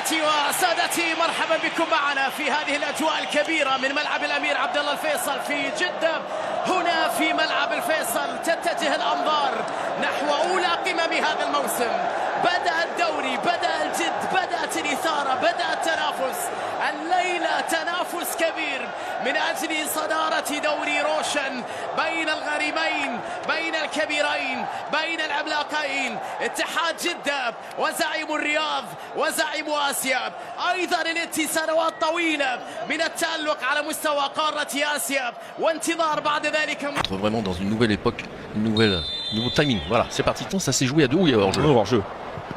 سيداتي وسادتي، مرحبا بكم معنا في هذه الأجواء الكبيرة من ملعب الأمير عبد الله الفيصل في جدة. هنا في ملعب الفيصل تتجه الأنظار نحو أولى قمم هذا الموسم. بدأ الدوري، بدأ الجد، بدأت الإثارة، بدأ التنافس. الليلة تنافس كبير من أجل صدارة دوري روشن بين الغريمين، بين الكبيرين، بين العملاقين، اتحاد جدة وزعيم الرياض وزعيم آسيا. أيضا التي سنوات طويلة من التألق على مستوى قارة آسيا وانتظار بعد ذلك. Vraiment dans une nouvelle époque, nouveau timing. Voilà, c'est parti. Ça s'est joué à deux ou il y a hors-jeu. Hors-jeu.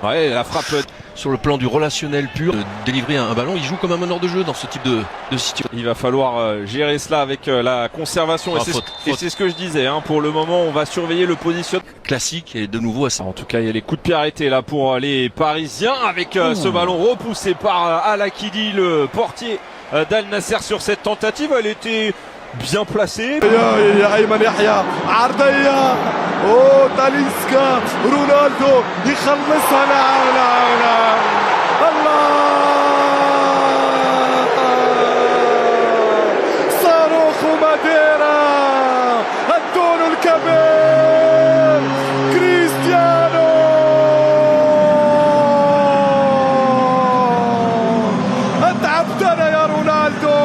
Ouais, la frappe sur le plan du relationnel pur, de délivrer un ballon, il joue comme un meneur de jeu dans ce type de situation. Il va falloir gérer cela avec la conservation. Et c'est ce que je disais, hein, pour le moment on va surveiller le positionnement. Classique et de nouveau assez. En tout cas il y a les coups de pied arrêtés là pour les Parisiens avec ce ballon repoussé par Al-Akidi, le portier d'Al Nasser sur cette tentative. Elle était bien placé. أيمن يحيى عرضية تاليسكا رونالدو يخلصها. لا الله صاروخ ماديرا الدون الكبير كريستيانو. أتعبتنا يا رونالدو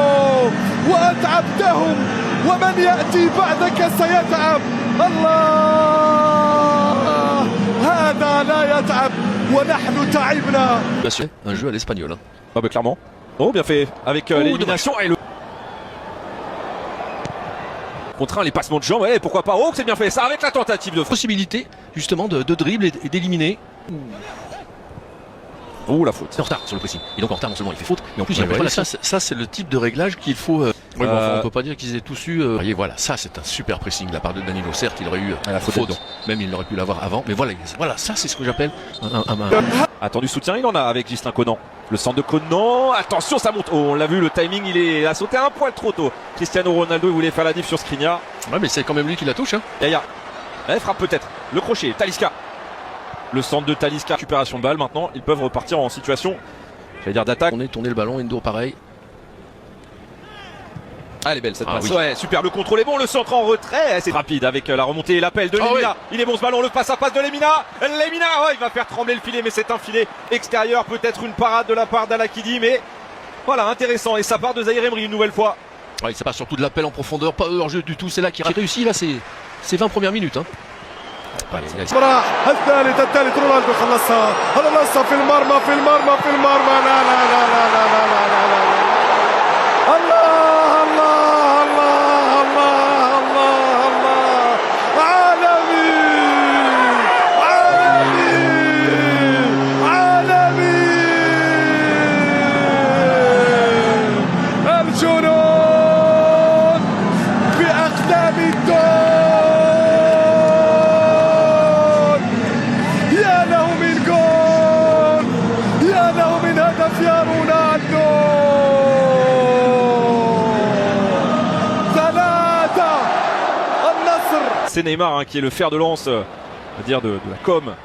وأتعبتهم، ومن يأتي بعدك سيتعب. الله هذا لا يتعب ونحن تعبنا. Un jeu à l'espagnol. Hein. Ah bah clairement. Oh bien fait avec l'élimination et le contre un, les passements de jambes. Ouais, pourquoi pas. Oh c'est bien fait ça avec la tentative de possibilité justement de dribble et d'éliminer. Oh la faute. C'est en retard sur le pressing. Et donc en retard non seulement il fait faute, mais en plus il y a ça c'est le type de réglage qu'il faut. Oui, bon, enfin, on peut pas dire qu'ils aient tous eu. Voyez, voilà, ça c'est un super pressing de la part de Danilo. Certes, il aurait eu la faute, même il aurait pu l'avoir avant. Mais voilà, ça c'est ce que j'appelle Attendu soutien, il en a avec Justin Conan. Le centre de Conan, attention ça monte. Oh on l'a vu, le timing il a sauté un poil trop tôt. Cristiano Ronaldo il voulait faire la diff sur Skriniar. Ouais mais c'est quand même lui qui la touche. Hein. Yaya, elle frappe peut-être. Le crochet, Talisca. Le centre de Talisca, récupération de balle. Maintenant ils peuvent repartir en situation, j'allais dire d'attaque. On est tourné le ballon, Endo pareil. Ah elle est belle cette passe, oui. Ouais super, le contrôle est bon, le centre en retrait, c'est rapide avec la remontée et l'appel de Lemina. Oui. Il est bon ce ballon, le passe à passe de Lemina. Lemina, oh, il va faire trembler le filet, mais c'est un filet extérieur, peut-être une parade de la part d'Al-Akidi, mais voilà, intéressant, et ça part de Zahir Emery une nouvelle fois. Ouais, ça passe surtout de l'appel en profondeur, pas hors-jeu du tout, c'est là qu'il réussit, là c'est 20 premières minutes. Hein. الثالث رونالدو خلصها في المرمى C'est Neymar hein, qui est le fer de lance, on va dire de la com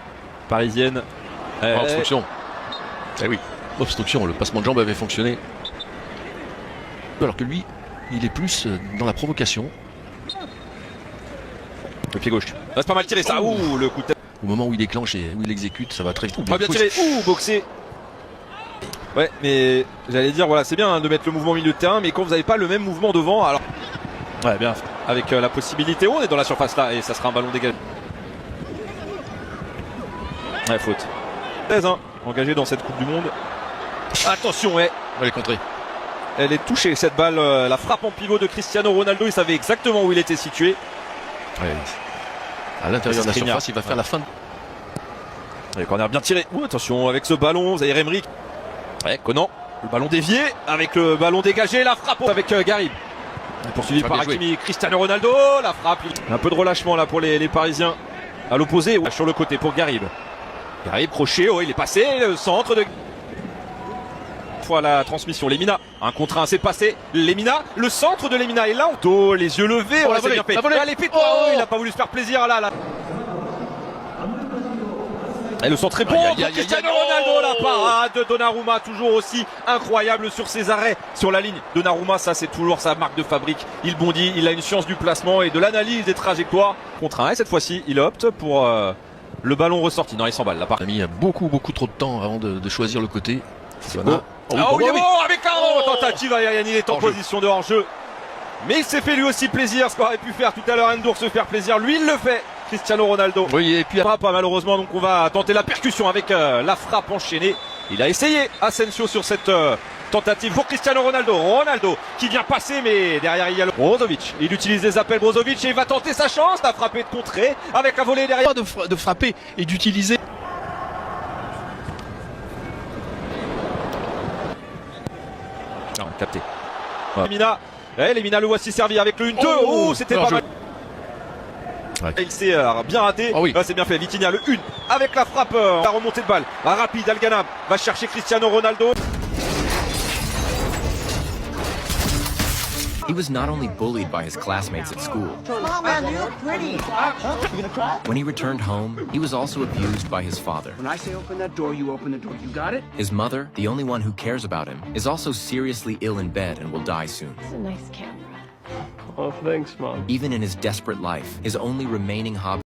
parisienne. Obstruction. Eh oui, obstruction, le passement de jambes avait fonctionné. Alors que lui, il est plus dans la provocation. Le pied gauche. C'est pas mal tiré ça. Ouh, le coup de tête. Au moment où il déclenche et où il exécute, ça va très vite. Pas bien tiré. Ouh, boxé. Ouais, mais j'allais dire, voilà, c'est bien hein, de mettre le mouvement au milieu de terrain, mais quand vous n'avez pas le même mouvement devant, alors. Ouais, bien. Avec la possibilité, on est dans la surface là et ça sera un ballon dégagé. Ouais, faute. 16 hein, engagé dans cette Coupe du Monde. Attention, ouais. On va les contrer. Elle est touchée cette balle, la frappe en pivot de Cristiano Ronaldo, il savait exactement où il était situé. Ouais. À l'intérieur de la surface, il va faire la fin. Le corner bien tiré. Ouh, attention avec ce ballon, Zahir Emery. Ouais, Conan. Le ballon dévié avec le ballon dégagé, la frappe avec Garib. Poursuivi par Hakimi, Cristiano Ronaldo, la frappe. Un peu de relâchement là pour les Parisiens. À l'opposé, sur le côté pour Garib. Garib, crochet, oh il est passé, le centre de... Fois la transmission, Lemina, un contre un, c'est passé. Lemina, le centre de Lemina est là. Oh, les yeux levés, on l'a bien fait. Allez, il n'a pas voulu se faire plaisir là. Et le centre est bon pour Cristiano Ronaldo, la parade de Donnarumma, toujours aussi incroyable sur ses arrêts sur la ligne. Donnarumma, ça c'est toujours sa marque de fabrique. Il bondit, il a une science du placement et de l'analyse des trajectoires. Contre un, et cette fois-ci, il opte pour le ballon ressorti. Non, il s'emballe. Il a mis beaucoup trop de temps avant de choisir le côté. C'est beau. Il est bon avec un tentative à Yanni, il est en position de hors-jeu. Mais il s'est fait lui aussi plaisir, ce qu'aurait pu faire tout à l'heure Endur, se faire plaisir. Lui, il le fait. Cristiano Ronaldo. Oui, et puis pas malheureusement, donc on va tenter la percussion avec la frappe enchaînée. Il a essayé Asensio sur cette tentative pour Cristiano Ronaldo. Ronaldo qui vient passer, mais derrière il y a Brozovic. Il utilise les appels Brozovic et il va tenter sa chance. La frappe est de contrer avec la volée derrière. De frapper et d'utiliser. Non, capté. Lemina. Lemina le voici servi avec le 1-2. Oh, c'était pas mal. Ouais. Il s'est bien raté. Oh oui. C'est bien fait. Vitinha le 1 avec la frappe. La remontée de balle rapide. Alganam va chercher Cristiano Ronaldo. He was not only bullied by his classmates at school. Mama, you're pretty. You gonna cry? When he returned home, he was also abused by his father. When I say open that door, you open the door. You got it? His mother, the only one who cares about him, is also seriously ill in bed and will die soon. It's a nice camera. Oh, thanks, Mom. Even in his desperate life, his only remaining hobby